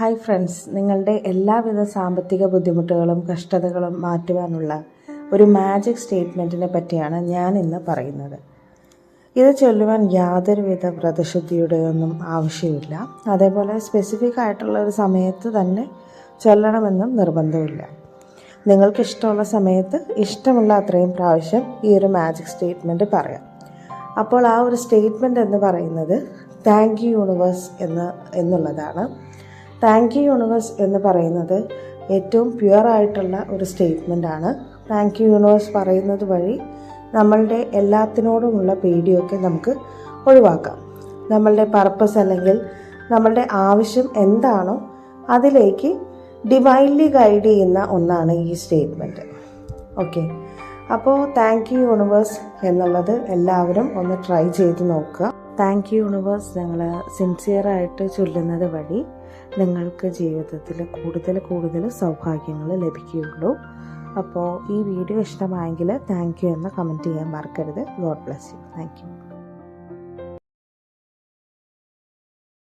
Hi friends, നിങ്ങളുടെ എല്ലാവിധ സാമ്പത്തിക ബുദ്ധിമുട്ടുകളും കഷ്ടതകളും മാറ്റുവാനുള്ള ഒരു മാജിക് സ്റ്റേറ്റ്മെൻറ്റിനെ പറ്റിയാണ് ഞാൻ ഇന്ന് പറയുന്നത്. ഇത് ചൊല്ലുവാൻ യാതൊരുവിധ വ്രതശുദ്ധിയുടെയൊന്നും ആവശ്യമില്ല. അതേപോലെ സ്പെസിഫിക് ആയിട്ടുള്ള ഒരു സമയത്ത് തന്നെ ചൊല്ലണമെന്നും നിർബന്ധമില്ല. നിങ്ങൾക്കിഷ്ടമുള്ള സമയത്ത് ഇഷ്ടമുള്ള അത്രയും പ്രാവശ്യം ഈ ഒരു മാജിക് സ്റ്റേറ്റ്മെൻറ്റ് പറയാം. അപ്പോൾ ആ ഒരു സ്റ്റേറ്റ്മെൻറ്റ് എന്ന് പറയുന്നത് താങ്ക് യു യൂണിവേഴ്സ് എന്നുള്ളതാണ്. താങ്ക് യു യൂണിവേഴ്സ് എന്ന് പറയുന്നത് ഏറ്റവും പ്യുവറായിട്ടുള്ള ഒരു സ്റ്റേറ്റ്മെൻറ്റാണ്. താങ്ക് യു യൂണിവേഴ്സ് പറയുന്നത് വഴി നമ്മളുടെ എല്ലാത്തിനോടുമുള്ള പേടിയൊക്കെ നമുക്ക് ഒഴിവാക്കാം. നമ്മളുടെ പർപ്പസ് അല്ലെങ്കിൽ നമ്മളുടെ ആവശ്യം എന്താണോ അതിലേക്ക് ഡിവൈൻലി ഗൈഡ് ചെയ്യുന്ന ഒന്നാണ് ഈ സ്റ്റേറ്റ്മെൻറ്റ്. ഓക്കെ, അപ്പോൾ താങ്ക് യു യൂണിവേഴ്സ് എന്നുള്ളത് എല്ലാവരും ഒന്ന് ട്രൈ ചെയ്ത് നോക്കുക. താങ്ക് യു യൂണിവേഴ്സ് നിങ്ങൾ സിൻസിയറായിട്ട് ചൊല്ലുന്നത് വഴി നിങ്ങൾക്ക് ജീവിതത്തിൽ കൂടുതൽ സൗഭാഗ്യങ്ങൾ ലഭിക്കുകയുള്ളൂ. അപ്പോൾ ഈ വീഡിയോ ഇഷ്ടമായെങ്കിൽ താങ്ക് യു എന്ന് കമൻറ്റ് ചെയ്യാൻ മറക്കരുത്. God bless you. Thank you.